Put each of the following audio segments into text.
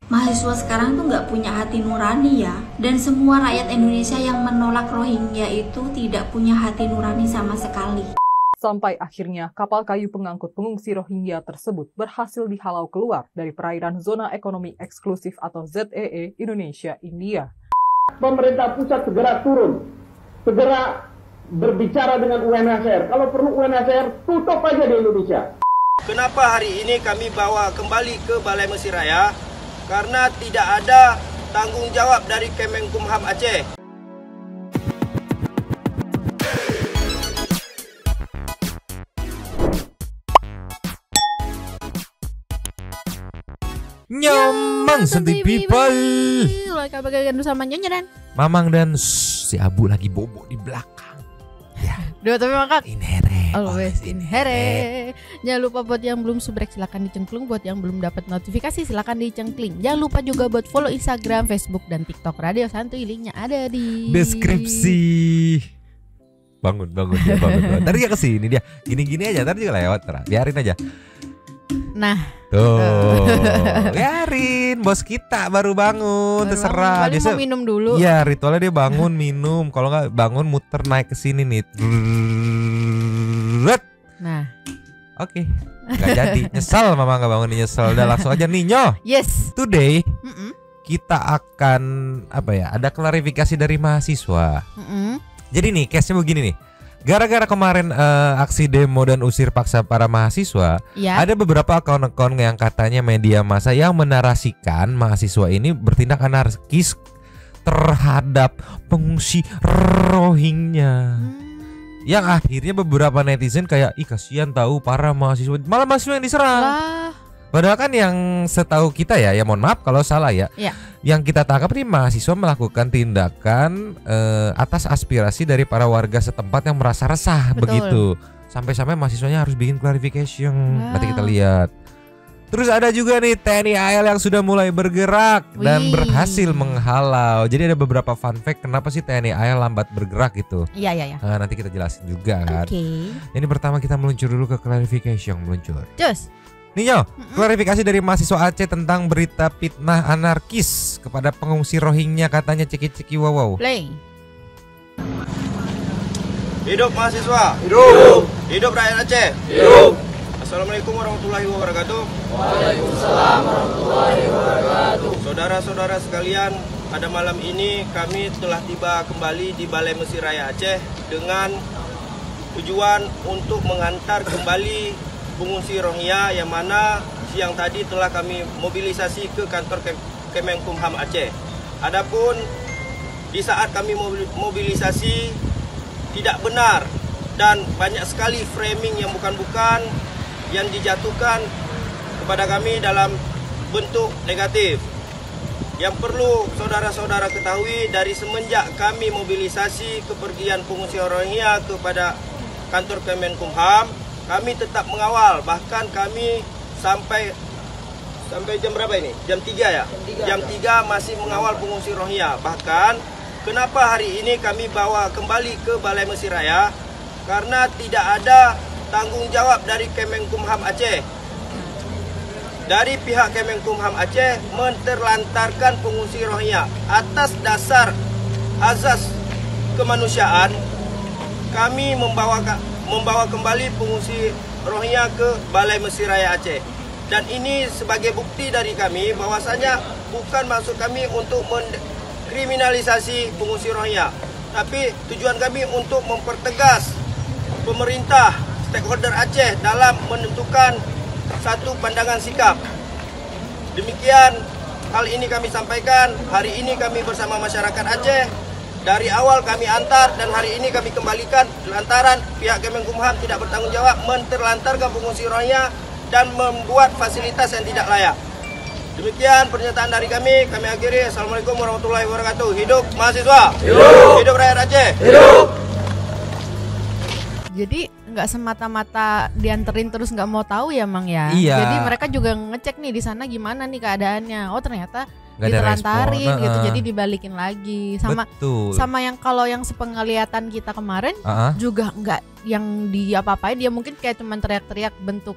Mahasiswa sekarang tuh nggak punya hati nurani ya. Dan semua rakyat Indonesia yang menolak Rohingya itu tidak punya hati nurani sama sekali. Sampai akhirnya kapal kayu pengangkut pengungsi Rohingya tersebut berhasil dihalau keluar dari perairan zona ekonomi eksklusif atau ZEE Indonesia-India. Pemerintah pusat segera turun, segera berbicara dengan UNHCR. Kalau perlu UNHCR tutup aja di Indonesia. Kenapa hari ini kami bawa kembali ke Balai Mesir Raya? Karena tidak ada tanggung jawab dari Kemenkumham Aceh. Nyomang Santai People. Kabar gandu sama Nyonya dan Mamang dan si Abu lagi bobo di belakang. Ya. Dua tapi makak Inhere. always inhere. Jangan lupa buat yang belum subrek silakan dicengklung. Buat yang belum dapat notifikasi silakan dicengkling. Jangan lupa juga buat follow Instagram, Facebook dan TikTok Radio Santuy. Linknya ada di Deskripsi. Bangun. Tadi dia kesini dia. Gini-gini aja. Tadi juga lewat. Biarin aja. Nah Tuh, biarin bos kita baru bangun, terserah. Dia mau minum dulu. Iya, ritualnya dia bangun minum. Kalau nggak bangun muter naik ke sini nih. Nah, oke, nggak jadi. Nyesel mama nggak bangun, nyesel. Udah langsung aja Ninyo. Yes. Today kita akan ada klarifikasi dari mahasiswa. Jadi nih, case-nya begini nih. Gara-gara kemarin aksi demo dan usir paksa para mahasiswa, ada beberapa akun-akun yang katanya media massa yang menarasikan mahasiswa ini bertindak anarkis terhadap pengungsi Rohingya. Yang akhirnya beberapa netizen kayak, ih kasihan tahu para mahasiswa, malah mahasiswa yang diserang. Padahal kan yang setahu kita ya mohon maaf kalau salah ya. Yang kita tangkap nih mahasiswa melakukan tindakan atas aspirasi dari para warga setempat yang merasa resah. Betul. Begitu. Sampai-sampai mahasiswanya harus bikin clarification. Nanti kita lihat. Terus ada juga nih TNI AL yang sudah mulai bergerak dan berhasil menghalau. Jadi ada beberapa fun fact kenapa sih TNI AL lambat bergerak gitu. Iya. Nah, nanti kita jelasin juga kan. Oke. Ini pertama kita meluncur dulu ke clarification meluncur. Cus. Ninyo, klarifikasi dari mahasiswa Aceh tentang berita fitnah anarkis kepada pengungsi Rohingya katanya ceki-ceki wow. Play. Hidup mahasiswa. Hidup rakyat Aceh. Assalamualaikum warahmatullahi wabarakatuh. Waalaikumsalam warahmatullahi wabarakatuh. Saudara-saudara sekalian, pada malam ini kami telah tiba kembali di Balai Mesir Raya Aceh dengan tujuan untuk mengantar kembali pengungsi Rohingya yang mana siang tadi telah kami mobilisasi ke kantor Kemenkumham Aceh. Adapun di saat kami mobilisasi tidak benar dan banyak sekali framing yang bukan-bukan yang dijatuhkan kepada kami dalam bentuk negatif. Yang perlu saudara-saudara ketahui, dari semenjak kami mobilisasi kepergian pengungsi Rohingya kepada kantor Kemenkumham, kami tetap mengawal, bahkan kami sampai jam berapa ini? Jam 3 ya? Jam 3 masih mengawal pengungsi Rohingya. Bahkan kenapa hari ini kami bawa kembali ke Balai Mesir Raya? Karena tidak ada tanggung jawab dari Kemenkumham Aceh. Dari pihak Kemenkumham Aceh menterlantarkan pengungsi Rohingya atas dasar azas kemanusiaan. Kami membawa kembali pengungsi Rohingya ke Balai Mesir Raya Aceh. Dan ini sebagai bukti dari kami bahwasanya bukan maksud kami untuk mengkriminalisasi pengungsi Rohingya, tapi tujuan kami untuk mempertegas pemerintah stakeholder Aceh dalam menentukan satu pandangan sikap. Demikian hal ini kami sampaikan. Hari ini kami bersama masyarakat Aceh. Dari awal kami antar dan hari ini kami kembalikan lantaran pihak Kemenkumham tidak bertanggung jawab menterlantarkan pengungsi Rohingya dan membuat fasilitas yang tidak layak. Demikian pernyataan dari kami akhiri. Assalamualaikum warahmatullahi wabarakatuh. Hidup mahasiswa. Hidup rakyat Aceh. Jadi nggak semata-mata dianterin terus nggak mau tahu ya Mang ya. Iya. Jadi mereka juga ngecek nih di sana gimana nih keadaannya. Oh ternyata Nggak ada ditelantarin respon. gitu, jadi dibalikin lagi. Betul. Sama yang kalau yang sepenglihatan kita kemarin juga nggak yang diapa-apain, dia mungkin kayak cuman teriak-teriak bentuk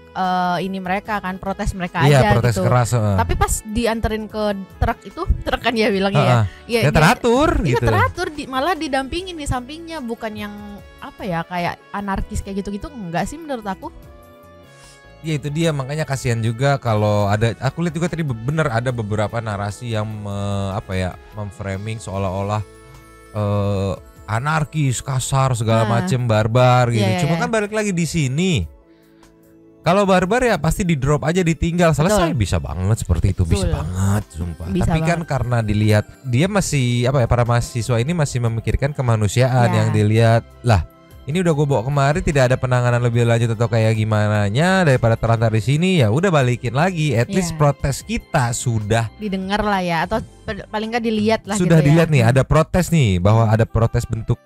ini mereka kan, protes mereka aja protes gitu. keras. Tapi pas dianterin ke truk kan ya bilangnya ya teratur iya, gitu. teratur, malah didampingin di sampingnya, bukan yang apa ya kayak anarkis kayak gitu-gitu, enggak sih menurut aku. Ya itu dia, makanya kasihan juga kalau ada, aku lihat juga tadi bener ada beberapa narasi yang memframing seolah-olah anarkis, kasar, segala macem, barbar gitu. Cuma kan balik lagi di sini, kalau barbar ya pasti di drop aja, ditinggal, selesai. Betul. Bisa banget seperti itu. Betul. Bisa banget sumpah. Bisa tapi banget. Kan karena dilihat dia masih para mahasiswa ini masih memikirkan kemanusiaan yang dilihat lah. Ini udah gue bawa kemari, tidak ada penanganan lebih lanjut atau kayak gimana nya, daripada terlantar di sini, ya udah balikin lagi. At least protes kita sudah didengar lah ya, atau paling nggak dilihat lah. Sudah gitu dilihat ya. Nih, ada protes nih, bahwa ada protes bentuk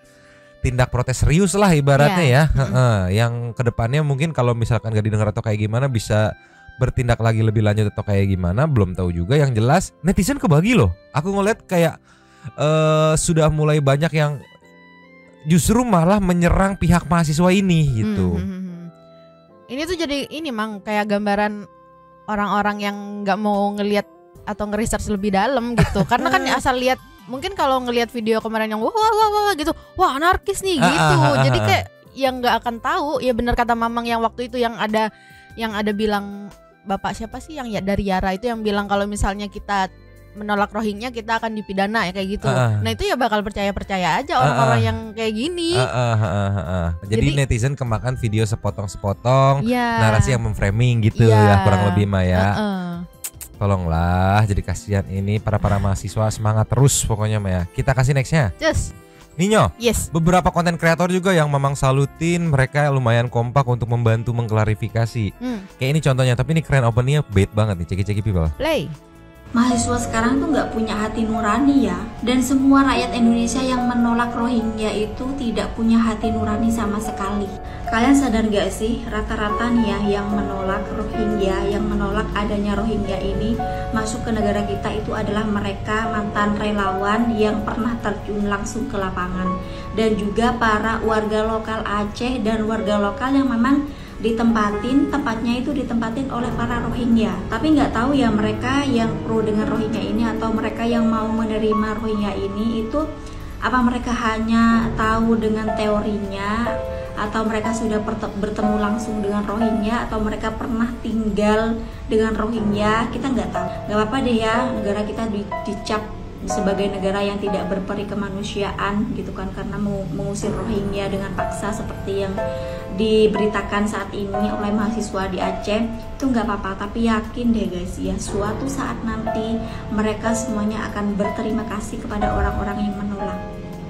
tindak protes serius lah ibaratnya ya. Yang kedepannya mungkin kalau misalkan gak didengar atau kayak gimana bisa bertindak lagi lebih lanjut atau kayak gimana, belum tahu juga. Yang jelas netizen kebagi loh. Aku ngeliat kayak sudah mulai banyak yang justru malah menyerang pihak mahasiswa ini gitu. Ini tuh jadi ini Mang kayak gambaran orang-orang yang nggak mau ngelihat atau nge-research lebih dalam gitu. Karena kan asal lihat, mungkin kalau ngelihat video kemarin yang wah gitu, wah anarkis nih gitu. Jadi kayak yang nggak akan tahu, ya benar kata Mamang yang waktu itu yang ada bilang, Bapak siapa sih yang dari Yara itu yang bilang kalau misalnya kita menolak Rohingya kita akan dipidana ya kayak gitu. Nah itu ya bakal percaya aja orang-orang yang kayak gini. Jadi netizen kemakan video sepotong-sepotong, narasi yang memframing gitu ya kurang lebih mah ya. Tolonglah, jadi kasihan ini para mahasiswa, semangat terus pokoknya mah ya. Kita kasih nextnya. Ninyo, beberapa konten kreator juga yang memang salutin, mereka lumayan kompak untuk membantu mengklarifikasi. Kayak ini contohnya, tapi ini keren openingnya, bait banget nih, ceki people. Play. Mahasiswa sekarang tuh nggak punya hati nurani ya, dan semua rakyat Indonesia yang menolak Rohingya itu tidak punya hati nurani sama sekali. Kalian sadar gak sih, rata-rata nih ya yang menolak Rohingya, yang menolak adanya Rohingya ini masuk ke negara kita itu adalah mereka mantan relawan yang pernah terjun langsung ke lapangan, dan juga para warga lokal Aceh dan warga lokal yang memang tempatnya itu ditempatin oleh para Rohingya. Tapi nggak tahu ya mereka yang pro dengan Rohingya ini atau mereka yang mau menerima Rohingya ini itu apa mereka hanya tahu dengan teorinya, atau mereka sudah bertemu langsung dengan Rohingya, atau mereka pernah tinggal dengan Rohingya. Kita nggak tahu. Nggak apa-apa deh ya, negara kita dicap sebagai negara yang tidak berperi kemanusiaan gitu kan, karena mengusir Rohingya dengan paksa seperti yang diberitakan saat ini oleh mahasiswa di Aceh. Itu nggak apa-apa, tapi yakin deh guys ya, suatu saat nanti mereka semuanya akan berterima kasih kepada orang-orang yang menolak.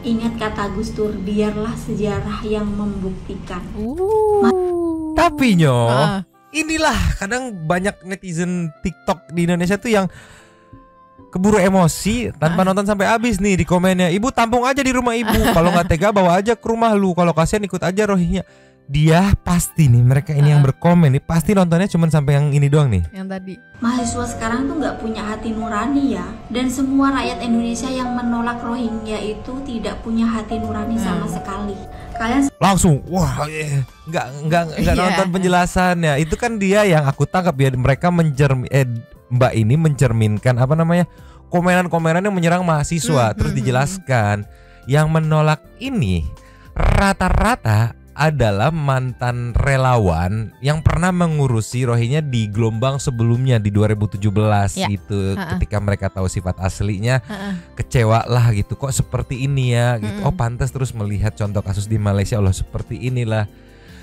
Ingat kata Gus Dur, biarlah sejarah yang membuktikan. Tapi inilah kadang banyak netizen TikTok di Indonesia tuh yang keburu emosi tanpa nonton sampai habis nih di komennya. Ibu tampung aja di rumah ibu, kalau nggak tega bawa aja ke rumah lu, kalau kasihan ikut aja Rohingya. Dia pasti nih, mereka ini yang berkomen nih pasti nontonnya cuma sampai yang ini doang nih, yang tadi. Mahasiswa sekarang tuh nggak punya hati nurani ya, dan semua rakyat Indonesia yang menolak Rohingya itu tidak punya hati nurani sama sekali. Kalian langsung nggak nonton penjelasannya. Itu kan dia yang aku tangkap ya, mereka Mbak ini mencerminkan komenan-komenan yang menyerang mahasiswa. Terus dijelaskan yang menolak ini rata-rata adalah mantan relawan yang pernah mengurusi Rohingya di gelombang sebelumnya di 2017 gitu. Ketika mereka tahu sifat aslinya, kecewa lah gitu, kok seperti ini ya gitu. Oh pantas, terus melihat contoh kasus di Malaysia, Allah seperti inilah.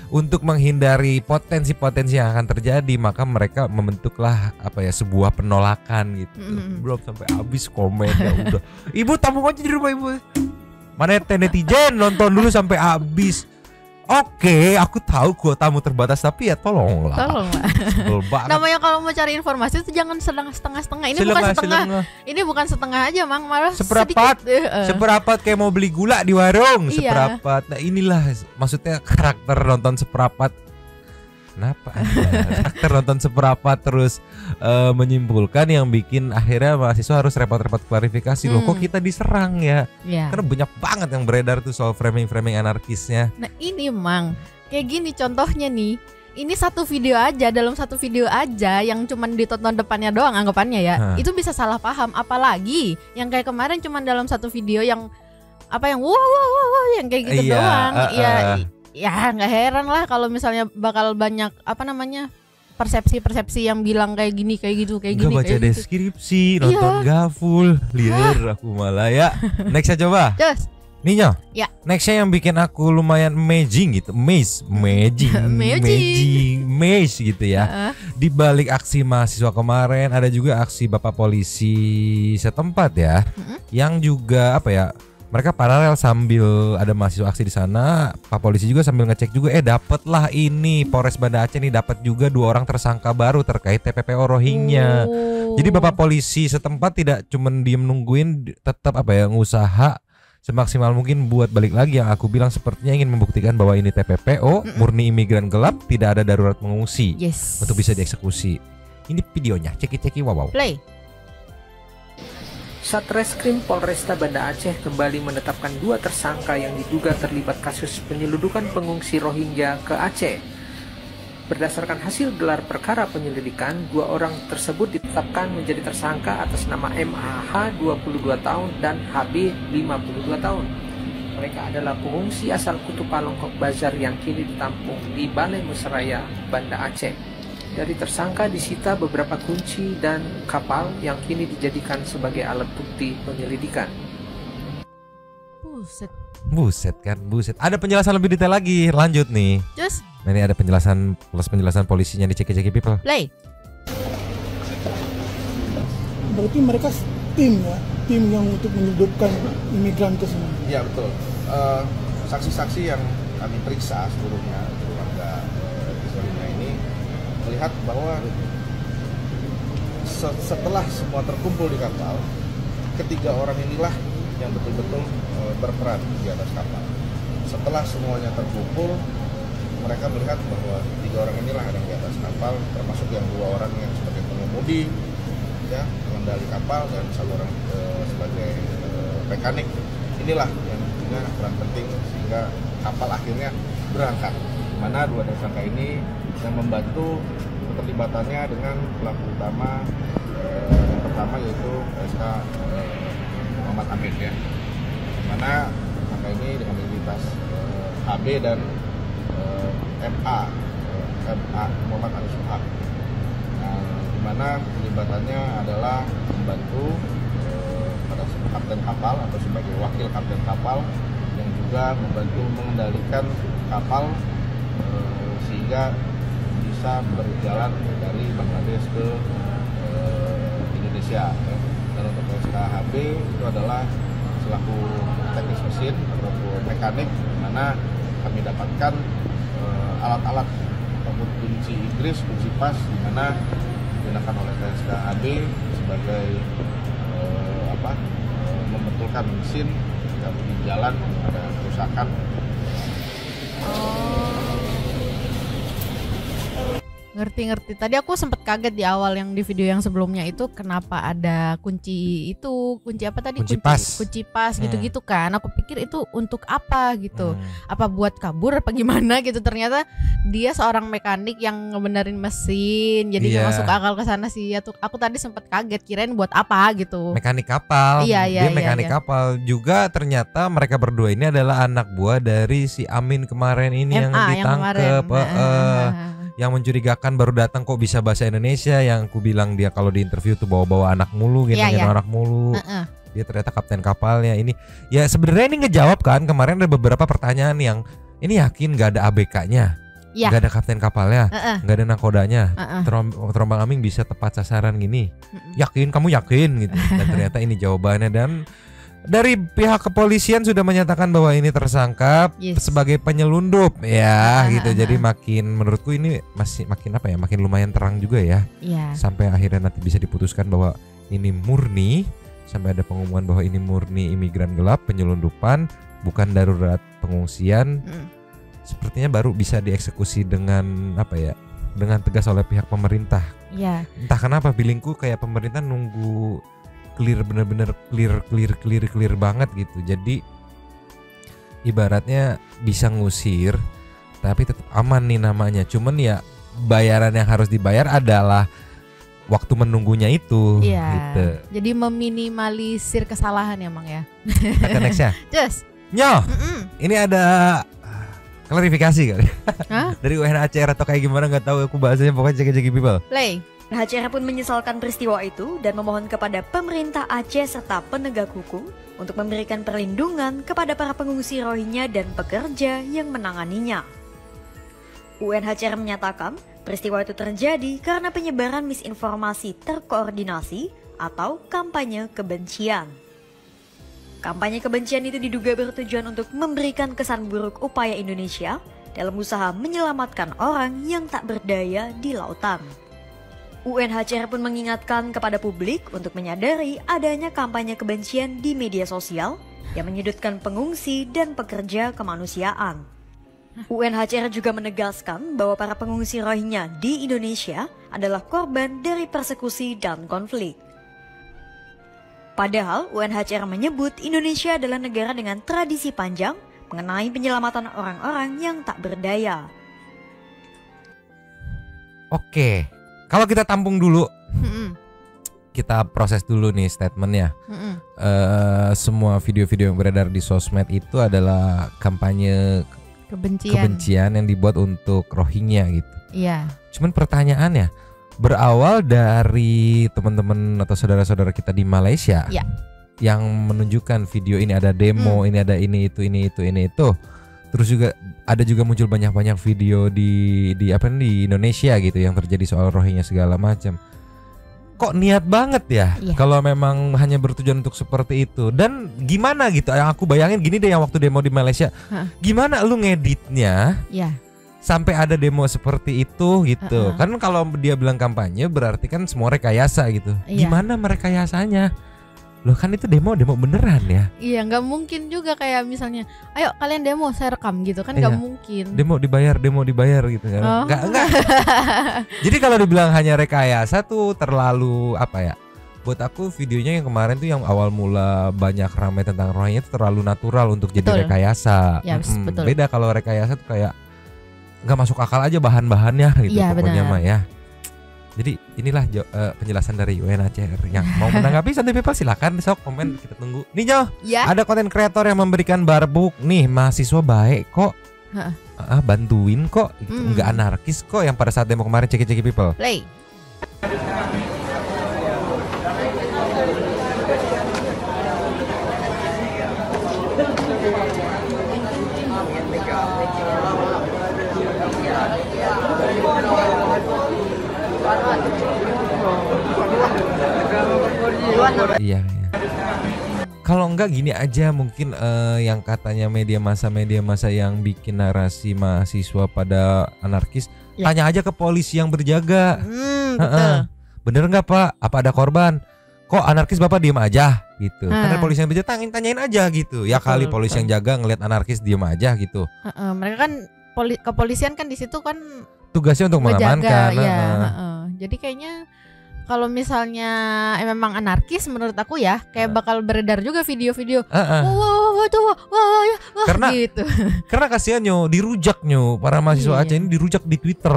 Untuk menghindari potensi-potensi yang akan terjadi, maka mereka membentuklah sebuah penolakan gitu. Belum sampai habis komen ya udah. Ibu tampung aja di rumah ibu. Mana netizen nonton dulu sampai habis. Oke, aku tahu kuotamu terbatas, tapi ya tolonglah. Namanya kalau mau cari informasi itu jangan setengah-setengah. Ini bukan setengah. Ini bukan setengah aja, Mang, malah seperapat. Seperapat kayak mau beli gula di warung, seperapat. Nah, inilah maksudnya karakter nonton seperapat Kenapa Aktor nonton seberapa terus menyimpulkan yang bikin akhirnya mahasiswa harus repot-repot klarifikasi loh kok kita diserang ya. Karena banyak banget yang beredar tuh soal framing-framing anarkisnya. Nah ini Mang, kayak gini contohnya nih. Ini satu video aja, dalam satu video aja yang cuman ditonton depannya doang anggapannya ya. Itu bisa salah paham, apalagi yang kayak kemarin cuman dalam satu video yang apa yang wow yang kayak gitu doang. Ya nggak heran lah kalau misalnya bakal banyak apa namanya persepsi yang bilang kayak gini kayak gitu kayak gini. Gak baca deskripsi, nonton gak full, liar aku malah ya. Next aja coba. Just. Ninyo. Ya. Nextnya yang bikin aku lumayan amazing gitu, maze gitu ya. Di balik aksi mahasiswa kemarin ada juga aksi bapak polisi setempat ya, yang juga apa ya? Mereka paralel sambil ada mahasiswa aksi di sana, Pak Polisi juga sambil ngecek juga dapatlah ini Polres Banda Aceh nih dapat juga 2 orang tersangka baru terkait TPPO Rohingya. Jadi Bapak Polisi setempat tidak cuma diem nungguin, tetap apa ya ngusaha semaksimal mungkin buat balik lagi yang aku bilang sepertinya ingin membuktikan bahwa ini TPPO murni imigran gelap, tidak ada darurat mengungsi untuk bisa dieksekusi. Ini videonya, ceki wow. Play. Satreskrim Polresta Banda Aceh kembali menetapkan 2 tersangka yang diduga terlibat kasus penyeludupan pengungsi Rohingya ke Aceh. Berdasarkan hasil gelar perkara penyelidikan, 2 orang tersebut ditetapkan menjadi tersangka atas nama MAH 22 tahun dan HB 52 tahun. Mereka adalah pengungsi asal Kutupa Longkok Bazar yang kini ditampung di Balai Mesraya, Banda Aceh. Dari tersangka disita beberapa kunci dan kapal yang kini dijadikan sebagai alat bukti penyelidikan. Buset. Ada penjelasan lebih detail lagi, lanjut nih. Just. Nah, ini ada penjelasan polisinya di Ceki People. Play. Berarti mereka tim yang untuk menyeludupkan imigran ke sini. Iya betul. Saksi-saksi yang kami periksa seluruhnya keluarga Rohingya ini melihat bahwa setelah semua terkumpul di kapal, ketiga orang inilah yang betul-betul berperan di atas kapal. Setelah semuanya terkumpul, mereka melihat bahwa 3 orang inilah yang di atas kapal, termasuk yang 2 orang yang sebagai pengemudi, ya, pengendali kapal, dan 1 orang sebagai mekanik. Inilah yang punya peran penting sehingga kapal akhirnya berangkat. Mana 2 tersangka ini yang membantu keterlibatannya dengan pelaku utama yang pertama yaitu SK Muhammad Amin ya, dimana tersangka ini dengan identitas HB dan MA Muhammad Anis Suhab. Nah, dimana keterlibatannya adalah membantu pada kapten kapal atau sebagai wakil kapten kapal yang juga membantu mengendalikan kapal sehingga bisa berjalan dari Bangladesh ke Indonesia ya. Dan untuk SKHB itu adalah selaku teknis mesin ataupun mekanik, di mana kami dapatkan alat-alat ataupun kunci Inggris, kunci pas, di mana digunakan oleh SKHB sebagai membetulkan mesin jika di jalan ada kerusakan. Ngerti. Tadi aku sempet kaget di awal yang di video yang sebelumnya itu kenapa ada kunci apa tadi? Kunci pas gitu-gitu kan. Aku pikir itu untuk apa gitu. Apa buat kabur apa gimana gitu. Ternyata dia seorang mekanik yang ngebenerin mesin. Jadi gak masuk akal ke sana sih. Aku tadi sempet kaget kirain buat apa gitu. Mekanik kapal. Dia mekanik kapal juga. Ternyata mereka berdua ini adalah anak buah dari si Amin kemarin ini yang ditangkep. Yang mencurigakan baru datang kok bisa bahasa Indonesia, yang aku bilang dia kalau di interview tuh bawa-bawa anak mulu gitu, anak mulu. Dia ternyata kapten kapalnya ini. Ya sebenarnya ini ngejawab kan kemarin ada beberapa pertanyaan yang ini yakin gak ada ABK-nya, gak ada kapten kapalnya, gak ada nakodanya, terombang ambing bisa tepat sasaran gini. Yakin, kamu yakin gitu. Dan ternyata ini jawabannya. Dan dari pihak kepolisian sudah menyatakan bahwa ini tersangka sebagai penyelundup ya gitu. Jadi makin menurutku ini makin lumayan terang juga ya. Sampai akhirnya nanti bisa diputuskan bahwa ini murni, sampai ada pengumuman bahwa ini murni imigran gelap, penyelundupan, bukan darurat pengungsian. Sepertinya baru bisa dieksekusi dengan dengan tegas oleh pihak pemerintah. Iya. Entah kenapa feelingku kayak pemerintah nunggu clear, bener-bener clear banget gitu. Jadi ibaratnya bisa ngusir tapi tetap aman nih namanya. Cuman ya bayaran yang harus dibayar adalah waktu menunggunya itu. Iya. Gitu. Jadi meminimalisir kesalahan ya Mang ya. Kita ke next ya. Just. Nyo, ini ada klarifikasi kali. Hah? Dari UNHCR atau kayak gimana nggak tahu, aku bahasanya pokoknya cek people. Play. UNHCR pun menyesalkan peristiwa itu dan memohon kepada pemerintah Aceh serta penegak hukum untuk memberikan perlindungan kepada para pengungsi Rohingya dan pekerja yang menanganinya. UNHCR menyatakan peristiwa itu terjadi karena penyebaran misinformasi terkoordinasi atau kampanye kebencian. Kampanye kebencian itu diduga bertujuan untuk memberikan kesan buruk upaya Indonesia dalam usaha menyelamatkan orang yang tak berdaya di lautan. UNHCR pun mengingatkan kepada publik untuk menyadari adanya kampanye kebencian di media sosial yang menyudutkan pengungsi dan pekerja kemanusiaan. UNHCR juga menegaskan bahwa para pengungsi Rohingya di Indonesia adalah korban dari persekusi dan konflik. Padahal UNHCR menyebut Indonesia adalah negara dengan tradisi panjang mengenai penyelamatan orang-orang yang tak berdaya. Oke, kalau kita tampung dulu, kita proses dulu nih statementnya. Semua video-video yang beredar di sosmed itu adalah kampanye kebencian yang dibuat untuk Rohingya gitu. Iya. Cuman pertanyaannya, berawal dari teman-teman atau saudara-saudara kita di Malaysia yang menunjukkan video ini ada demo, ini ada ini itu. Terus juga ada juga muncul banyak video di Indonesia gitu yang terjadi soal Rohingya segala macam. Kok niat banget ya kalau memang hanya bertujuan untuk seperti itu. Dan gimana gitu, yang aku bayangin gini deh, yang waktu demo di Malaysia, gimana lu ngeditnya sampai ada demo seperti itu gitu. Kan kalau dia bilang kampanye berarti kan semua rekayasa gitu. Gimana merekayasanya? Loh kan itu demo beneran ya. Iya, nggak mungkin juga kayak misalnya, ayo kalian demo saya rekam gitu kan, nggak mungkin. Demo dibayar gitu kan. Enggak. Jadi kalau dibilang hanya rekayasa tuh terlalu apa ya? Buat aku videonya yang kemarin tuh yang awal mula banyak ramai tentang Rohingya itu terlalu natural untuk jadi rekayasa. Ya, betul. Beda kalau rekayasa tuh kayak nggak masuk akal aja bahan-bahannya gitu pokoknya mah ya. Jadi inilah penjelasan dari UNHCR. Yang mau menanggapi Santai People silakan sok komen, kita tunggu. Nih Jo, ada konten kreator yang memberikan barbuk nih, mahasiswa baik kok, bantuin kok, gitu. Nggak anarkis kok yang pada saat demo kemarin. Ceki People. Play. Iya. Kalau enggak gini aja mungkin yang katanya media massa yang bikin narasi mahasiswa pada anarkis, tanya aja ke polisi yang berjaga. Betul. Bener nggak Pak? Apa ada korban? Kok anarkis Bapak diem aja gitu? Karena polisi yang berjaga tanyain aja gitu. Ya kali polisi yang jaga ngelihat anarkis diem aja gitu. Mereka kan kepolisian kan di situ kan tugasnya untuk mengamankan. Jadi kayaknya kalau misalnya memang anarkis, menurut aku ya kayak bakal beredar juga video-video. Karena gitu. Karena kasihan dirujak para mahasiswa Aceh ini dirujak di Twitter,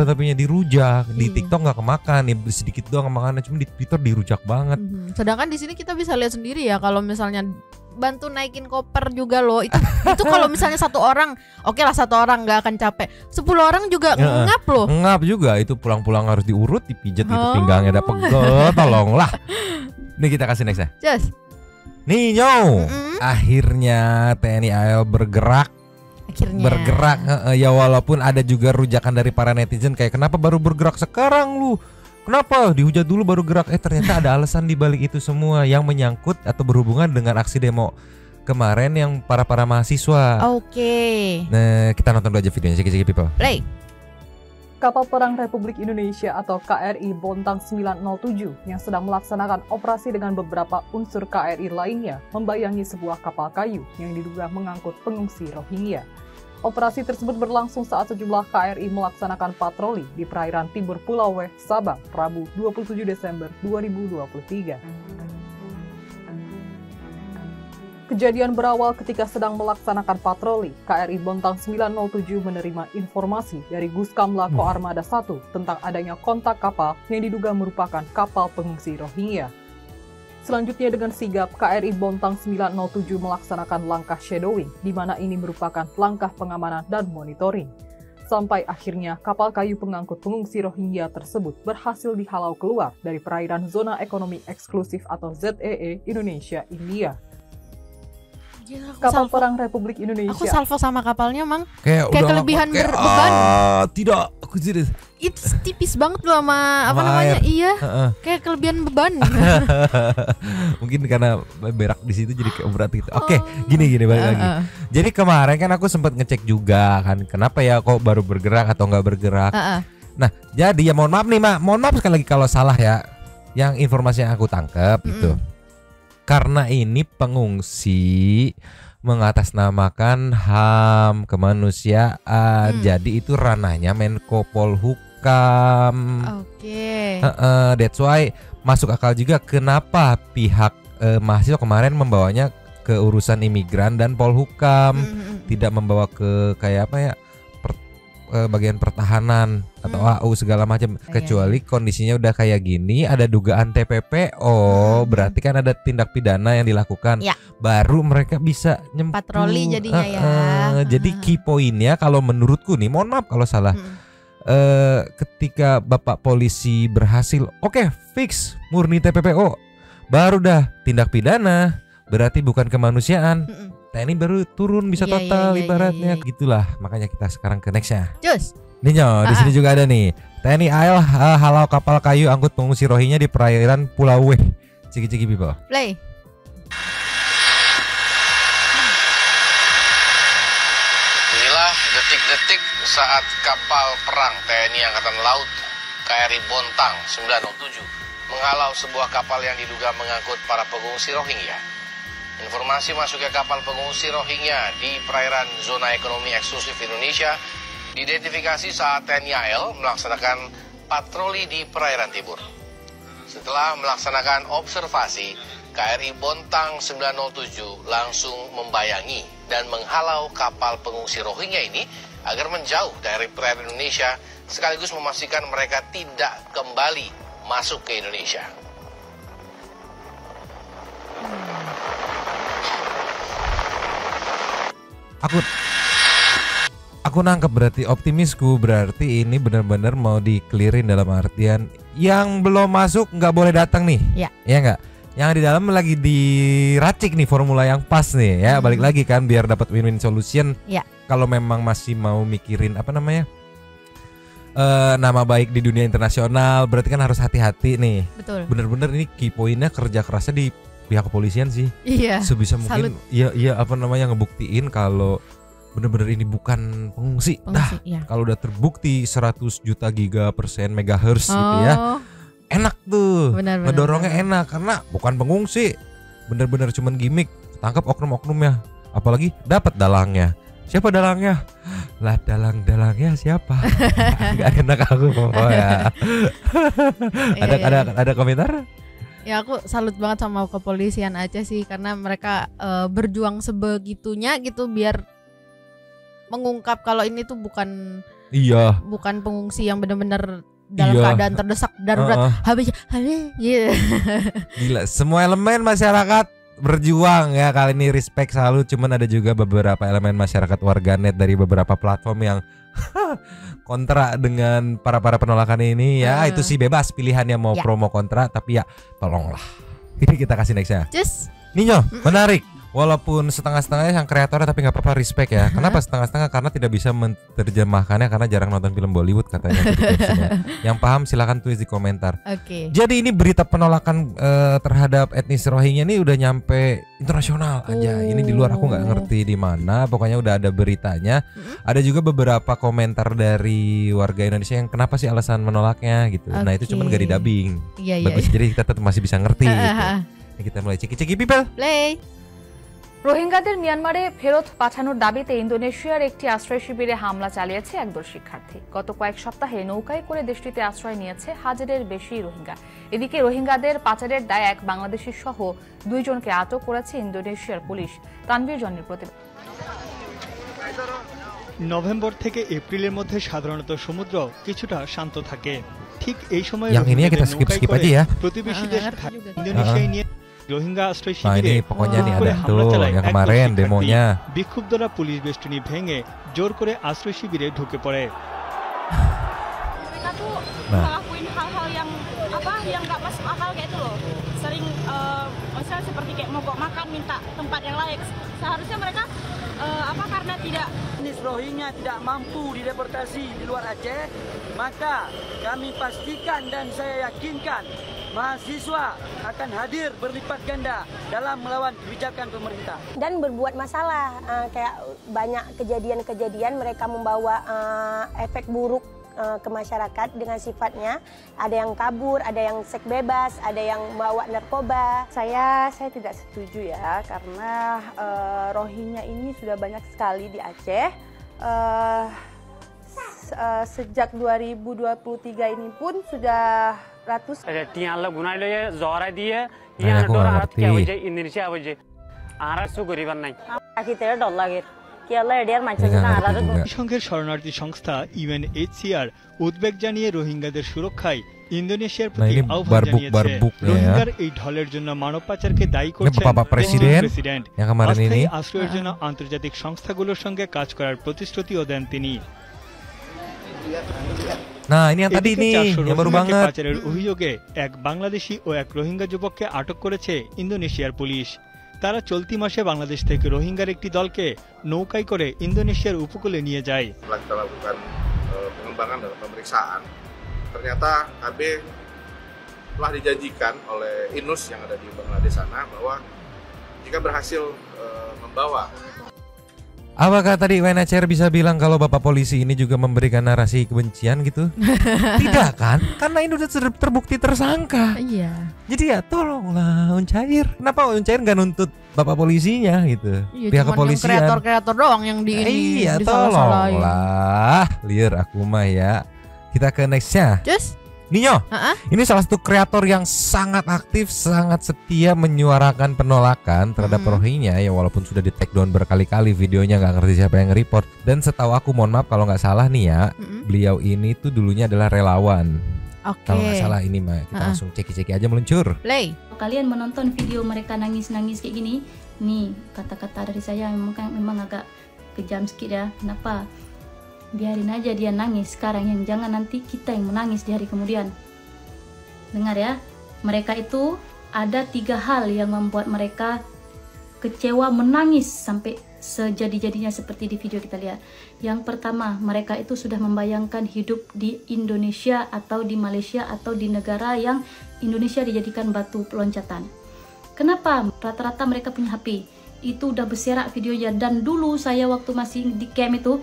tapi dirujak di TikTok nggak kemakan, sedikit doang kemakan, cuma di Twitter dirujak banget. Sedangkan di sini kita bisa lihat sendiri ya kalau misalnya bantu naikin koper juga loh itu kalau misalnya satu orang, oke lah satu orang nggak akan capek, 10 orang juga ngap loh. Ngap juga itu, pulang-pulang harus diurut, dipijat gitu pinggangnya, ada pegel, tolonglah. Nih kita kasih next ya. Just. Nih akhirnya TNI AL bergerak. Ya walaupun ada juga rujakan dari para netizen kayak kenapa baru bergerak sekarang lu? Kenapa dihujat dulu baru gerak? Ternyata ada alasan di balik itu semua yang menyangkut atau berhubungan dengan aksi demo kemarin yang para mahasiswa. Oke. Nah, kita nonton dulu aja videonya. Ceki People. Play. Kapal Perang Republik Indonesia atau KRI Bontang 907 yang sedang melaksanakan operasi dengan beberapa unsur KRI lainnya membayangi sebuah kapal kayu yang diduga mengangkut pengungsi Rohingya. Operasi tersebut berlangsung saat sejumlah KRI melaksanakan patroli di perairan timur Pulau Weh, Sabang, Rabu 27 Desember 2023. Kejadian berawal ketika sedang melaksanakan patroli. KRI Bontang 907 menerima informasi dari Guskamla Koarmada 1 tentang adanya kontak kapal yang diduga merupakan kapal pengungsi Rohingya. Selanjutnya dengan sigap, KRI Bontang 907 melaksanakan langkah shadowing, di mana ini merupakan langkah pengamanan dan monitoring. Sampai akhirnya kapal kayu pengangkut pengungsi Rohingya tersebut berhasil dihalau keluar dari perairan Zona Ekonomi Eksklusif atau ZEE Indonesia, India. Kapal perang Republik Indonesia. Aku salvo sama kapalnya, Mang. Kayak kelebihan beban. Tidak, aku serius. It's tipis banget loh sama apa namanya? Iya. Kayak kelebihan beban. Mungkin karena berak di situ jadi kayak berat gitu. Oke, gini balik lagi. Jadi kemarin kan aku sempat ngecek juga kan, kenapa ya kok baru bergerak atau nggak bergerak. Nah, jadi ya mohon maaf nih, mohon maaf sekali lagi kalau salah ya. Yang informasi yang aku tangkap gitu. Karena ini pengungsi mengatasnamakan HAM kemanusiaan, jadi itu ranahnya Menko Polhukam. That's why masuk akal juga kenapa pihak mahasiswa kemarin membawanya ke urusan imigran dan Polhukam, tidak membawa ke kayak apa ya, bagian pertahanan atau AU segala macam. Kecuali kondisinya udah kayak gini, ada dugaan TPPO, berarti kan ada tindak pidana yang dilakukan, baru mereka bisa patroli jadinya ya. Jadi key pointnya kalau menurutku nih, mohon maaf kalau salah, ketika Bapak polisi berhasil, fix murni TPPO, baru dah tindak pidana, berarti bukan kemanusiaan. TNI baru turun bisa total ibaratnya gitulah. Makanya kita sekarang ke nextnya. Cus. Ninyo, di sini juga ada nih. TNI AL halau kapal kayu angkut pengungsi Rohingya di perairan Pulau Weh. Ciki-ciki people. Play. Inilah detik-detik saat kapal perang TNI Angkatan Laut KRI Bontang 907 menghalau sebuah kapal yang diduga mengangkut para pengungsi Rohingya. Informasi masuknya kapal pengungsi Rohingya di perairan Zona Ekonomi Eksklusif Indonesia diidentifikasi saat TNI AL melaksanakan patroli di perairan timur. Setelah melaksanakan observasi, KRI Bontang 907 langsung membayangi dan menghalau kapal pengungsi Rohingya ini agar menjauh dari perairan Indonesia, sekaligus memastikan mereka tidak kembali masuk ke Indonesia. Aku nangkep berarti, optimisku berarti ini benar-benar mau di-clearin dalam artian yang belum masuk nggak boleh datang nih. Ya nggak? Yang di dalam lagi diracik nih formula yang pas nih ya. Balik lagi kan biar dapat win-win solution. Kalau memang masih mau mikirin apa namanya, nama baik di dunia internasional, berarti kan harus hati-hati nih. Betul. Bener-bener ini key pointnya kerja kerasnya di pihak kepolisian sih. Sebisa mungkin iya apa namanya ngebuktiin kalau bener-bener ini bukan pengungsi. Kalau udah terbukti 100 juta gigapersen megahertz gitu ya, enak tuh. Ngedorongnya enak karena bukan pengungsi, bener-bener cuman gimmick, tangkap oknum-oknumnya, apalagi dapat dalangnya. Siapa dalangnya? Lah dalangnya siapa? Gak enak aku pokoknya. Ada komentar? Ya aku salut banget sama kepolisian Aceh sih, karena mereka berjuang sebegitunya gitu biar mengungkap kalau ini tuh bukan pengungsi yang benar-benar dalam keadaan terdesak darurat. Habis Gila, semua elemen masyarakat berjuang ya kali ini, respect selalu. Cuman ada juga beberapa elemen masyarakat warganet dari beberapa platform yang kontra dengan para penolakan ini ya. Itu sih bebas pilihannya mau promo kontra, tapi ya tolonglah. Ini kita kasih nextnya. Ninyo, menarik. Walaupun setengah-setengahnya yang kreatornya, tapi nggak apa-apa, respect ya. Kenapa setengah-setengah? Karena tidak bisa menerjemahkannya karena jarang nonton film Bollywood katanya. Yang paham silakan tulis di komentar. Jadi ini berita penolakan terhadap etnis Rohingya ini udah nyampe internasional aja. Ini di luar aku nggak ngerti di mana. Pokoknya udah ada beritanya. Ada juga beberapa komentar dari warga Indonesia yang kenapa sih alasan menolaknya gitu. Nah itu cuman gak di-dubbing. Bagus, jadi kita tetap masih bisa ngerti gitu. Kita mulai ceki-ceki people. Play. রোহিঙ্গাদের মিয়ানমারে ফেরত পাঠানোর দাবিতে ইন্দোনেশিয়ার একটি আশ্রয় শিবিরে হামলা চালিয়েছে একদল শিক্ষার্থী। গত কয়েক সপ্তাহে নৌকায় করে দেশটিতে আশ্রয় নিয়েছে হাজারের বেশি রোহিঙ্গা। এদিকে রোহিঙ্গাদের পাচারের দায়ে এক বাংলাদেশি সহ 2 জনকে আটক করেছে ইন্দোনেশিয়ার পুলিশ। তানভীর জনির প্রতিবেদন। নভেম্বর থেকে এপ্রিলের মধ্যে সাধারণত সমুদ্র কিছুটা শান্ত থাকে। ঠিক এই সময় প্রতিবেশী দেশ ইন্দোনেশিয়ায় নিয়ে রোহিঙ্গা আশ্রয় শিবিরে হামলা চালায় বিক্ষুব্ধরা পুলিশ বেষ্টনী ভেঙে জোর করে আশ্রয় শিবিরে ঢুকে পড়ে। ngelakuin hal-hal yang nggak masuk akal kayak itu loh. Sering misalnya seperti kayak mogok makan, minta tempat yang layak. Seharusnya mereka karena tidak Rohingya tidak mampu dideportasi di luar Aceh, maka kami pastikan dan saya yakinkan mahasiswa akan hadir berlipat ganda dalam melawan kebijakan pemerintah. Dan berbuat masalah, kayak banyak kejadian-kejadian mereka membawa efek buruk ke masyarakat dengan sifatnya. Ada yang kabur, ada yang seks bebas, ada yang bawa narkoba. Saya tidak setuju ya, karena Rohingya ini sudah banyak sekali di Aceh. Sejak 2023 ini pun sudah ratus. জাতিসংঘের শরণার্থী সংস্থা UNHCR উদ্বেগ জানিয়ে রোহিঙ্গাদের সুরক্ষায় ইন্দোনেশিয়ার প্রতি আহ্বান জানিয়েছে। রোহিঙ্গার এই ঢলের জন্য মানব পাচারকে দায়ী করছেন প্রেসিডেন্ট। অস্থায়ী আশ্রয়ের জন্য আন্তর্জাতিক সংস্থাগুলোর সঙ্গে কাজ করার প্রতিশ্রুতিও দেন তিনি। Nah, ini yang tadi nih, yang baru banget. পাচারের অভিযোগে এক বাংলাদেশি ও এক রোহিঙ্গা যুবককে আটক করেছে ইন্দোনেশিয়ার পুলিশ। তারা চলতি মাসে বাংলাদেশ থেকে রোহিঙ্গার একটি দলকে নৌকায় করে ইন্দোনেশিয়ার উপকূলে নিয়ে যায়। Kita lakukan pengembangan dalam pemeriksaan. Ternyata KB telah dijanjikan oleh INUS yang ada di Bangladesh sana bahwa jika berhasil membawa. Apakah tadi UNHCR bisa bilang kalau Bapak polisi ini juga memberikan narasi kebencian gitu? Tidak kan? Karena ini udah terbukti tersangka. Iya. Jadi ya tolonglah Uncair. Kenapa Uncair nggak nuntut Bapak polisinya gitu? Iya, pihak kepolisian. Kreator-kreator doang yang di ini. Iya, tolonglah. Liar aku mah ya. Kita ke nextnya. Just Ninyo, ini salah satu kreator yang sangat aktif, sangat setia menyuarakan penolakan terhadap Rohingya ya, walaupun sudah di take down berkali-kali videonya, nggak ngerti siapa yang report. Dan setahu aku, mohon maaf kalau nggak salah nih ya, beliau ini tuh dulunya adalah relawan. Kalau nggak salah ini mah, kita langsung ceki-ceki aja meluncur. Play. Kalian menonton video mereka nangis-nangis kayak gini, nih kata-kata dari saya memang agak kejam sedikit ya. Kenapa? Biarin aja dia nangis sekarang, yang jangan nanti kita yang menangis di hari kemudian. Dengar ya, mereka itu ada 3 hal yang membuat mereka kecewa, menangis sampai sejadi-jadinya seperti di video kita lihat. Yang pertama, mereka itu sudah membayangkan hidup di Indonesia atau di Malaysia atau di negara yang Indonesia dijadikan batu loncatan. Kenapa? Rata-rata mereka punya HP, itu udah berserak videonya. Dan dulu saya waktu masih di camp itu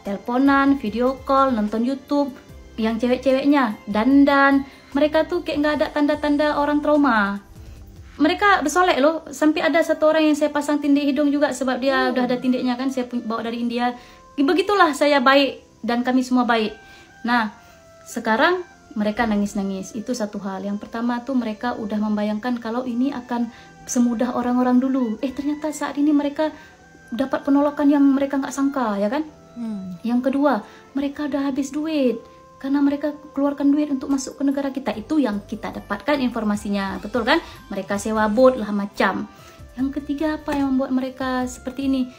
teleponan, video call, nonton YouTube, yang cewek-ceweknya dandan, mereka tuh kayak nggak ada tanda-tanda orang trauma. Mereka bersolek loh, sampai ada satu orang yang saya pasang tindik hidung juga sebab dia udah ada tindiknya kan, saya bawa dari India. Begitulah saya baik dan kami semua baik. Nah, sekarang mereka nangis-nangis, itu satu hal. Yang pertama tuh mereka udah membayangkan kalau ini akan semudah orang-orang dulu. Ternyata saat ini mereka dapat penolakan yang mereka nggak sangka, ya kan? Yang kedua, mereka udah habis duit karena mereka keluarkan duit untuk masuk ke negara kita. Itu yang kita dapatkan informasinya, betul kan? Mereka sewa bot lah macam. Yang ketiga, apa yang membuat mereka seperti ini?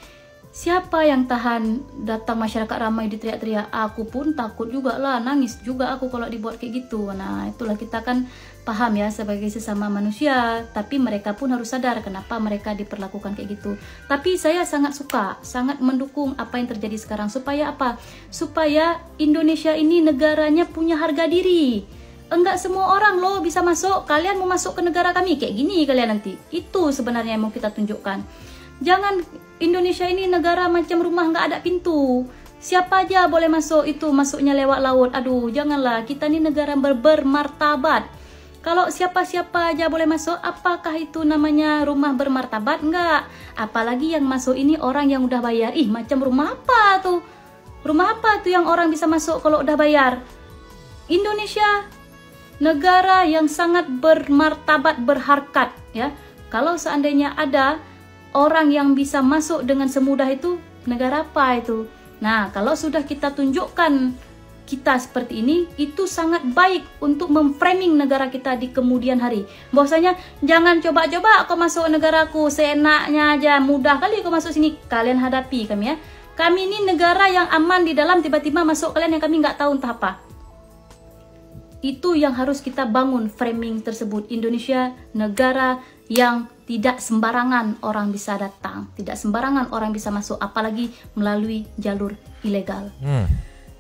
Siapa yang tahan datang masyarakat ramai diteriak-teriak? Aku pun takut juga lah, nangis juga aku kalau dibuat kayak gitu. Nah, itulah kita kan paham ya sebagai sesama manusia, tapi mereka pun harus sadar kenapa mereka diperlakukan kayak gitu. Tapi saya sangat suka, sangat mendukung apa yang terjadi sekarang. Supaya apa? Supaya Indonesia ini negaranya punya harga diri. Enggak semua orang loh bisa masuk. Kalian mau masuk ke negara kami kayak gini kalian nanti. Itu sebenarnya yang mau kita tunjukkan. Jangan Indonesia ini negara macam rumah nggak ada pintu. Siapa aja boleh masuk, itu masuknya lewat laut. Aduh, janganlah. Kita ini negara bermartabat. Kalau siapa-siapa aja boleh masuk, apakah itu namanya rumah bermartabat? Enggak. Apalagi yang masuk ini orang yang udah bayar. Ih, macam rumah apa tuh? Rumah apa tuh yang orang bisa masuk kalau udah bayar? Indonesia negara yang sangat bermartabat, berharkat ya. Kalau seandainya ada orang yang bisa masuk dengan semudah itu, negara apa itu? Nah, kalau sudah kita tunjukkan kita seperti ini, itu sangat baik untuk memframing negara kita di kemudian hari. Bahwasanya jangan coba-coba kau masuk negaraku seenaknya aja, mudah kali kau masuk sini. Kalian hadapi kami ya. Kami ini negara yang aman di dalam, tiba-tiba masuk kalian yang kami nggak tahu entah apa. Itu yang harus kita bangun framing tersebut. Indonesia negara yang tidak sembarangan orang bisa datang, tidak sembarangan orang bisa masuk, apalagi melalui jalur ilegal.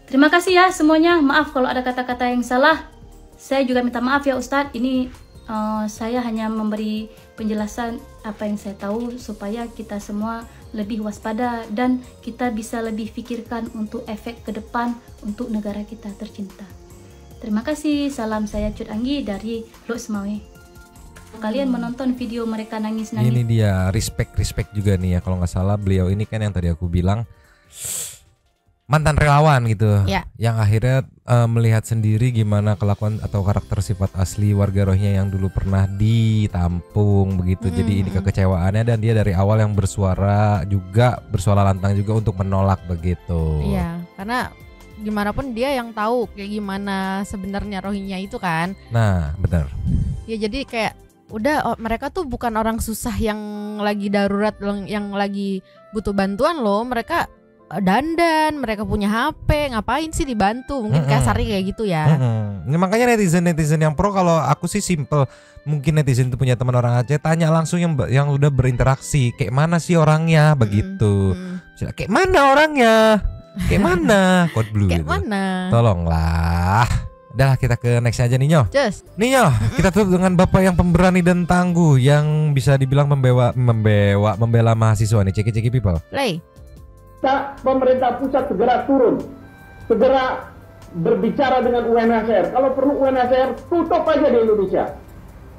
Terima kasih ya semuanya. Maaf kalau ada kata-kata yang salah. Saya juga minta maaf ya Ustadz. Ini saya hanya memberi penjelasan apa yang saya tahu supaya kita semua lebih waspada dan kita bisa lebih pikirkan untuk efek ke depan untuk negara kita tercinta. Terima kasih. Salam saya Cut Anggi dari Lok Semawe. Kalian menonton video mereka nangis-nangis. Ini dia respect juga nih ya. Kalau nggak salah beliau ini kan yang tadi aku bilang mantan relawan gitu, yang akhirnya melihat sendiri gimana kelakuan atau karakter sifat asli warga Rohingya yang dulu pernah ditampung begitu. Jadi ini kekecewaannya, dan dia dari awal yang bersuara lantang juga untuk menolak begitu. Iya, karena gimana pun dia yang tahu kayak gimana sebenarnya Rohingya itu kan. Nah, benar. Ya jadi kayak udah mereka tuh bukan orang susah yang lagi darurat, yang lagi butuh bantuan loh. Mereka dandan, mereka punya HP, ngapain sih dibantu? Mungkin kasarnya kayak gitu ya. Nah, makanya netizen yang pro, kalau aku sih simple, mungkin netizen itu punya teman orang Aceh, tanya langsung yang udah berinteraksi, kayak mana sih orangnya begitu. Kayak mana orangnya? Kayak mana? Code Blue kayak gitu. Mana? Tolonglah. Udah kita ke next aja nih Nyo. Nyo, kita tutup dengan bapak yang pemberani dan tangguh, yang bisa dibilang membela mahasiswa nih. Ceki people. Play. Pemerintah pusat segera turun, segera berbicara dengan UNHCR. Kalau perlu UNHCR tutup aja di Indonesia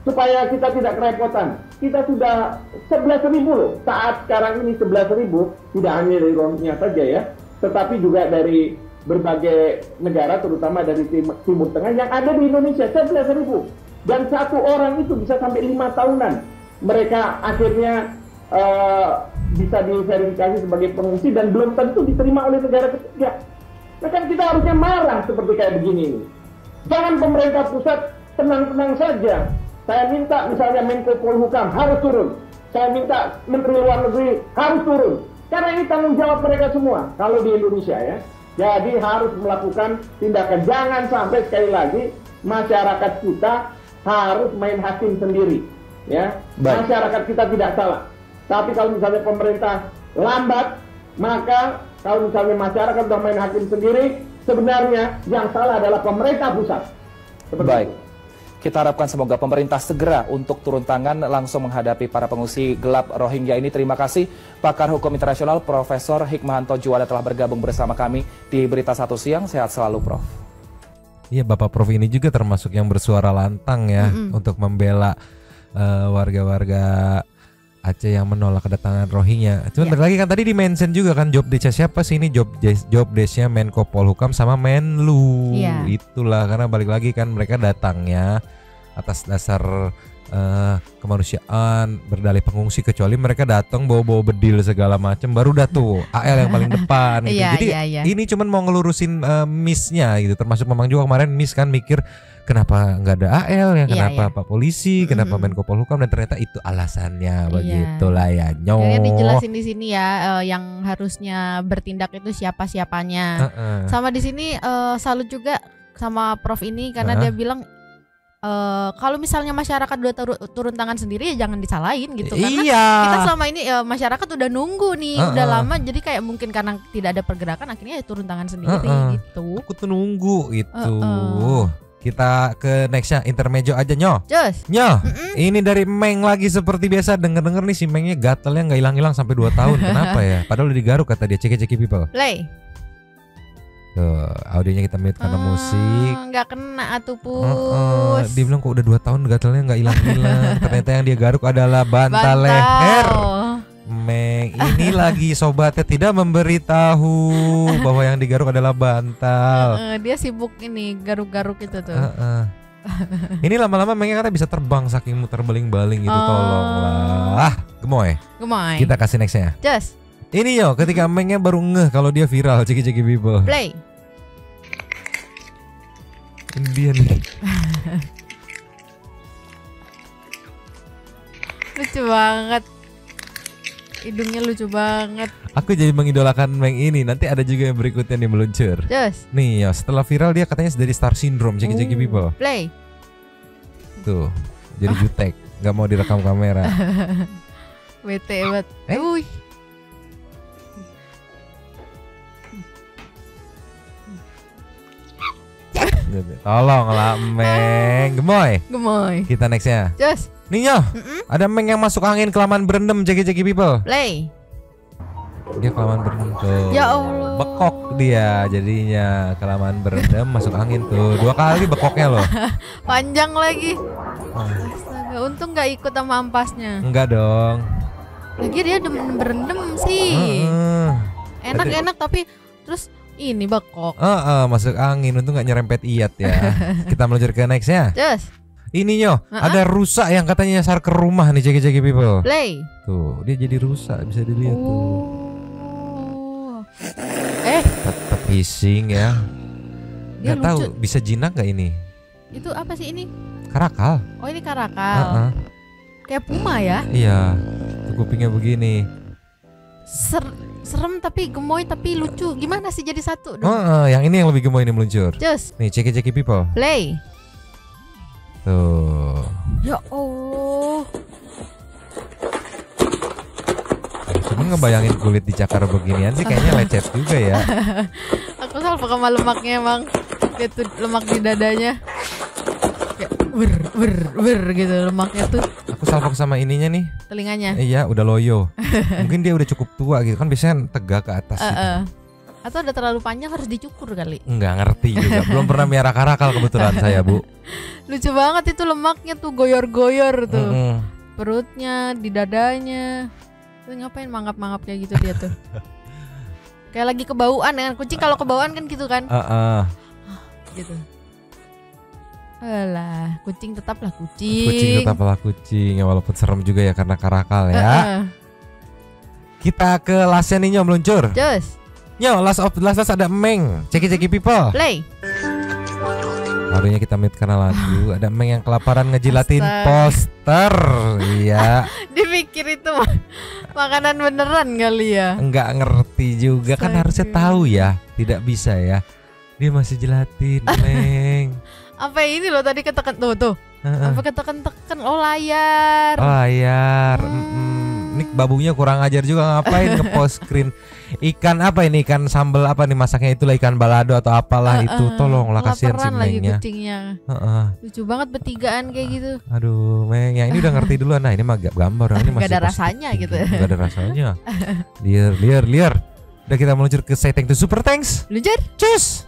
supaya kita tidak kerepotan. Kita sudah 11.000 loh. Saat sekarang ini 11.000, tidak hanya dari Rohingya saja ya, tetapi juga dari berbagai negara, terutama dari Timur Tengah yang ada di Indonesia. 11.000, dan satu orang itu bisa sampai 5 tahunan. Mereka akhirnya bisa diverifikasi sebagai pengungsi dan belum tentu diterima oleh negara ketiga. Nah kan kita harusnya marah seperti kayak begini. Jangan pemerintah pusat tenang-tenang saja. Saya minta misalnya Menko Polhukam harus turun. Saya minta Menteri Luar Negeri harus turun. Karena ini tanggung jawab mereka semua kalau di Indonesia ya. Jadi harus melakukan tindakan. Jangan sampai sekali lagi masyarakat kita harus main hakim sendiri. Ya, masyarakat kita tidak salah. Tapi kalau misalnya pemerintah lambat, maka kalau misalnya masyarakat sudah main hakim sendiri, sebenarnya yang salah adalah pemerintah pusat. Baik. Kita harapkan semoga pemerintah segera untuk turun tangan langsung menghadapi para pengungsi gelap Rohingya ini. Terima kasih pakar hukum internasional Profesor Hikmahanto Juwanda telah bergabung bersama kami di Berita Satu Siang. Sehat selalu Prof. Iya, Bapak Prof ini juga termasuk yang bersuara lantang ya untuk membela warga-warga Aceh yang menolak kedatangan Rohingya. Cuman lagi kan tadi di-mention juga kan job desk siapa sih ini, job desk-nya Menko Polhukam sama Menlu. Itulah, karena balik lagi kan mereka datangnya atas dasar kemanusiaan, berdalih pengungsi, kecuali mereka datang bawa-bawa bedil segala macam, baru dah tuh AL yang paling depan gitu. Jadi ini cuman mau ngelurusin miss-nya gitu, termasuk memang juga kemarin miss kan mikir kenapa nggak ada AL ya, kenapa Pak Polisi, kenapa Menko Polhukam, dan ternyata itu alasannya. Begitulah ya Nyo. Kayaknya dijelasin di sini ya, yang harusnya bertindak itu siapa-siapanya. Sama di sini salut juga sama Prof ini karena dia bilang kalau misalnya masyarakat udah turun tangan sendiri ya jangan disalahin gitu, karena kita selama ini masyarakat udah nunggu nih udah lama, jadi kayak mungkin karena tidak ada pergerakan akhirnya ya turun tangan sendiri gitu. Aku tuh nunggu itu. Kita ke nextnya, intermejo aja Nyo. Nyo, ini dari Meng lagi seperti biasa. Denger-denger nih si Mengnya gatelnya nggak hilang-hilang sampai 2 tahun. Kenapa ya? Padahal udah digaruk kata dia. Ceki people. Play. Tuh, audionya kita mute karena musik. Nggak kena atuh Pus. Dia bilang kok udah 2 tahun gatalnya nggak hilang-hilang. Ternyata yang dia garuk adalah bantal leher. Meng, ini lagi sobatnya tidak memberitahu bahwa yang digaruk adalah bantal. Dia sibuk ini garuk-garuk itu tuh. Ini lama-lama Mengnya katanya bisa terbang saking muter baling-baling gitu. Tolonglah. Gemoy. Kita kasih nextnya. Just. Ini yo, ketika Mengnya baru ngeh kalau dia viral, ceki-ceki people. Play. Ini dia nih. Lucu banget. Hidungnya lucu banget. Aku jadi mengidolakan Meng ini. Nanti ada juga yang berikutnya nih meluncur. Just. Nih yo, setelah viral dia katanya dari Star Syndrome, ceki-ceki people. Play. Tuh, jadi jutek, nggak mau direkam kamera. Bete banget. Tolonglah Meng. Gemoy. Kita nextnya. Just. Nih yo, ada Meng yang masuk angin kelamaan berendam, ceki-ceki people. Play. Dia kelamaan berendam tuh. Ya Allah. Bekok dia jadinya kelamaan berendam masuk angin tuh. 2 kali bekoknya loh. Panjang lagi. Astaga, untung nggak ikut sama ampasnya. Enggak dong. Lagi dia demen berendam sih. Enak-enak tapi terus ini bekok. Masuk angin, untung nggak nyerempet Iyat ya. Kita meluncur ke nextnya. Just. Ini yo, ada rusa yang katanya nyasar ke rumah nih, ceki-ceki people. Play. Tuh, dia jadi rusa, bisa dilihat tuh. Tetap hissing ya. Nggak tahu bisa jinak nggak ini? Itu apa sih ini? Karakal. Oh ini karakal. Kayak puma ya? Iya. Tuh kupingnya begini. Serem tapi gemoy tapi lucu. Gimana sih jadi satu dong? Yang ini yang lebih gemoy ini meluncur. Just. Nih ceki-ceki people. Play. Tuh. Ya Allah. Cuma ngebayangin kulit dicakar beginian sih kayaknya lecet juga ya. Aku salvo sama lemaknya emang. Itu lemak di dadanya. Kayak ber gitu lemaknya tuh. Aku salvo sama ininya nih. Telinganya. Iya, udah loyo. Mungkin dia udah cukup tua gitu kan, biasanya tegak ke atas gitu. Atau udah terlalu panjang harus dicukur kali. Nggak ngerti juga. Belum pernah miara karakal kebetulan saya, Bu. Lucu banget itu lemaknya tuh goyor-goyor tuh. Perutnya, di dadanya. Tuh ngapain mangap-mangap kayak gitu dia tuh. Kayak lagi kebauan kan. Kucing kalau kebauan kan gitu kan. Gitu. Alah, kucing tetaplah kucing. Kucing tetaplah kucing. Ya, walaupun serem juga ya karena karakal ya. Kita ke lastnya nih Nyom meluncur. Just. Yo, last ada Meng. Ceki-ceki people. Play. Barunya kita mute karena lagu. Ada Meng yang kelaparan ngejilatin poster. Iya. Dipikir itu makanan beneran kali ya. Enggak ngerti juga. Kan harusnya tahu ya. Tidak bisa ya. Dia masih jilatin Meng. Apa ini loh tadi ketekan tuh. Apa ketekan-tekan layar. Layar. Ini babunya kurang ajar juga, ngapain nge-post screen ikan apa ini, ikan sambal apa nih masaknya, itulah ikan balado atau apalah itu. Tolonglah kasihan si Mengnya. Lucu banget bertigaan kayak gitu. Aduh Meng, yang ini udah ngerti duluan. Nah ini mah gambar, ini masih gak ada rasanya gitu. Gak ada rasanya. Liar. Udah kita meluncur ke say thank to Super Thanks. Luncur. Cus.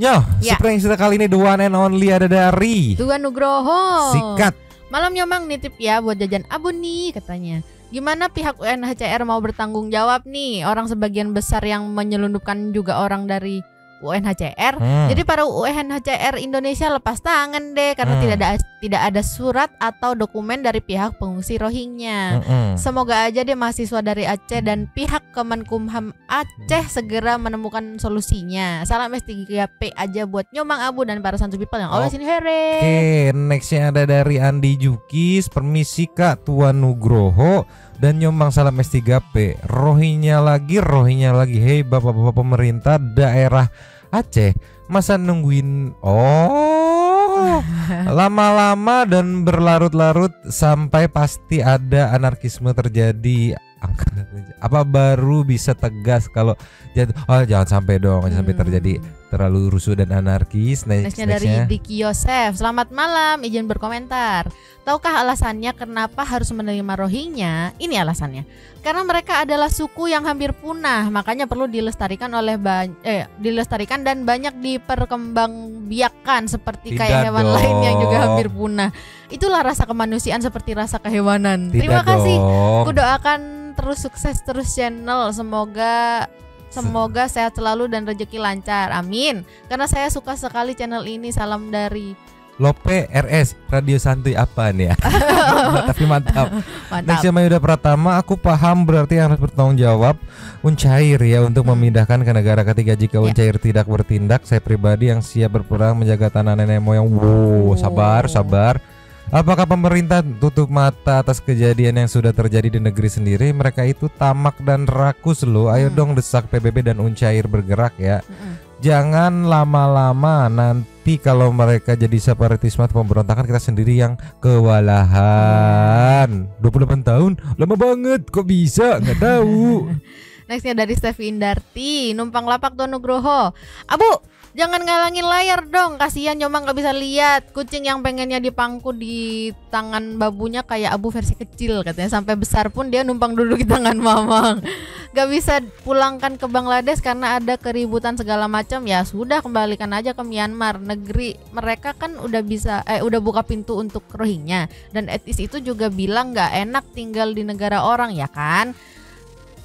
Yo, Super Thanks kita kali ini the one and only ada dari Tuan Nugroho. Sikat. Malam Nyomang nitip ya buat jajan abun nih katanya. Gimana pihak UNHCR mau bertanggung jawab nih? Orang sebagian besar yang menyelundupkan juga orang dari UNHCR. Jadi para UNHCR Indonesia lepas tangan deh karena tidak ada surat atau dokumen dari pihak pengungsi Rohingya. Semoga aja deh mahasiswa dari Aceh dan pihak Kemenkumham Aceh segera menemukan solusinya. Salam S3P aja buat Nyomang Abu dan para Santu People yang always in here. Oke, nextnya ada dari Andi Jukis. Permisi Kak Tuan Nugroho dan Nyomang salam S3P. Rohingya lagi. Hei bapak-bapak pemerintah daerah Aceh, masa nungguin lama-lama dan berlarut-larut sampai pasti ada anarkisme terjadi. Apa baru bisa tegas kalau jangan sampai dong, jangan sampai terjadi terlalu rusuh dan anarkis. Nextnya dari Diki Yosef. Selamat malam, izin berkomentar. Tahukah alasannya kenapa harus menerima Rohingya? Ini alasannya. Karena mereka adalah suku yang hampir punah, makanya perlu dilestarikan dilestarikan dan banyak diperkembangbiakkan seperti kayak hewan lain yang juga hampir punah. Itulah rasa kemanusiaan seperti rasa kehewanan. Terima kasih. Aku doakan terus sukses terus channel. Semoga sehat selalu dan rezeki lancar. Amin. Karena saya suka sekali channel ini. Salam dari Lope RS, radio santuy apa nih ya? Tapi mantap. Nextnya Mayuda Pratama, aku paham berarti harus bertanggung jawab Uncair ya untuk memindahkan ke negara ketiga jika Uncair tidak bertindak. Saya pribadi yang siap berperang menjaga tanah nenek moyang. Sabar. Apakah pemerintah tutup mata atas kejadian yang sudah terjadi di negeri sendiri? Mereka itu tamak dan rakus loh. Ayo dong desak PBB dan Uncair bergerak ya. Jangan lama-lama, nanti kalau mereka jadi separatisme atau pemberontakan kita sendiri yang kewalahan. 28 tahun lama banget, kok bisa? Nggak tahu. Nextnya dari Stevi Indarti, numpang lapak Tuan Nugroho. Abu, jangan ngalangin layar dong, kasihan Nyomang gak bisa lihat. Kucing yang pengennya dipangku di tangan babunya kayak Abu versi kecil katanya. Sampai besar pun dia numpang duduk di tangan Mamang. Gak bisa pulangkan ke Bangladesh karena ada keributan segala macam. Ya sudah, kembalikan aja ke Myanmar. Negeri mereka kan udah buka pintu untuk Rohingya. Dan etis itu juga bilang gak enak tinggal di negara orang ya kan.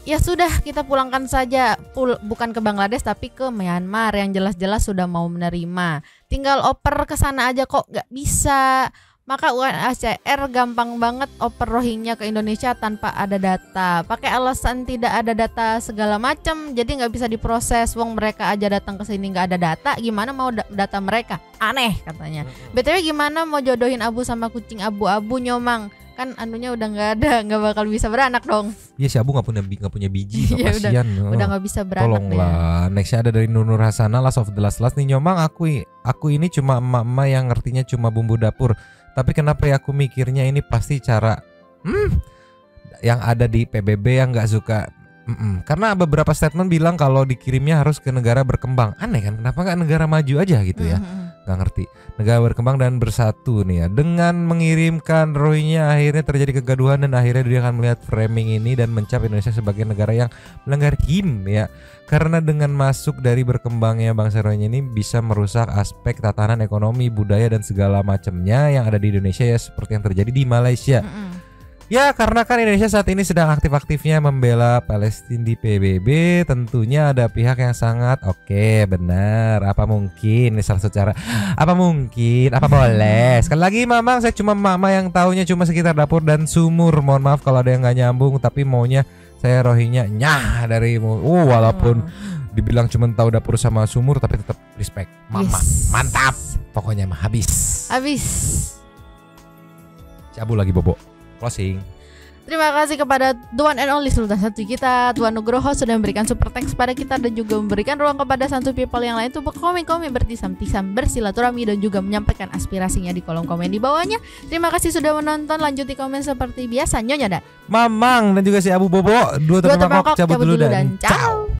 Ya sudah, kita pulangkan saja, bukan ke Bangladesh tapi ke Myanmar yang jelas-jelas sudah mau menerima. Tinggal oper ke sana aja kok gak bisa. Maka UNHCR gampang banget oper Rohingya ke Indonesia tanpa ada data. Pakai alasan tidak ada data segala macam, jadi nggak bisa diproses. Wong mereka aja datang ke sini nggak ada data, gimana mau data mereka? Aneh katanya. BTW gimana mau jodohin Abu sama kucing abu-abu Nyomang? Kan anunya udah nggak ada, nggak bakal bisa beranak dong. Iya si Abu nggak punya biji, kasihan. Udah nggak bisa beranak. Tolonglah. Nextnya ada dari Nur Hasanah, Last of the Last nih Nyomang, aku ini cuma emak-emak yang ngertinya cuma bumbu dapur. Tapi kenapa ya aku mikirnya ini pasti cara yang ada di PBB yang nggak suka. Karena beberapa statement bilang kalau dikirimnya harus ke negara berkembang. Aneh kan, kenapa nggak negara maju aja gitu ya? Nggak ngerti. Negara berkembang dan bersatu nih ya. Dengan mengirimkan Rohingya akhirnya terjadi kegaduhan dan akhirnya dia akan melihat framing ini dan mencap Indonesia sebagai negara yang melanggar HIM ya. Karena dengan masuk dari berkembangnya bangsa Rohingya ini bisa merusak aspek tatanan ekonomi, budaya dan segala macamnya yang ada di Indonesia ya, seperti yang terjadi di Malaysia. Ya karena kan Indonesia saat ini sedang aktif-aktifnya membela Palestina di PBB, tentunya ada pihak yang sangat benar. Apa mungkin ini salah satu cara? Apa mungkin? Apa boleh? Sekali lagi Mamang, saya cuma mama yang taunya cuma sekitar dapur dan sumur. Mohon maaf kalau ada yang nggak nyambung, tapi maunya saya Rohingya darimu. Walaupun dibilang cuma tahu dapur sama sumur, tapi tetap respect. Mama, mantap. Pokoknya mah habis. Cabu lagi bobo. Closing. Terima kasih kepada the one and only Sultan Santuy kita, Tuan Nugroho sudah memberikan super thanks pada kita dan juga memberikan ruang kepada Santuy people yang lain untuk berkomen-komen, bertisam-tisam, bersilaturahmi dan juga menyampaikan aspirasinya di kolom komen di bawahnya. Terima kasih sudah menonton, lanjut di komen seperti biasa. Nyonya dan Mamang dan juga si Abu Bobo, dua tepang cabut dulu dan ciao.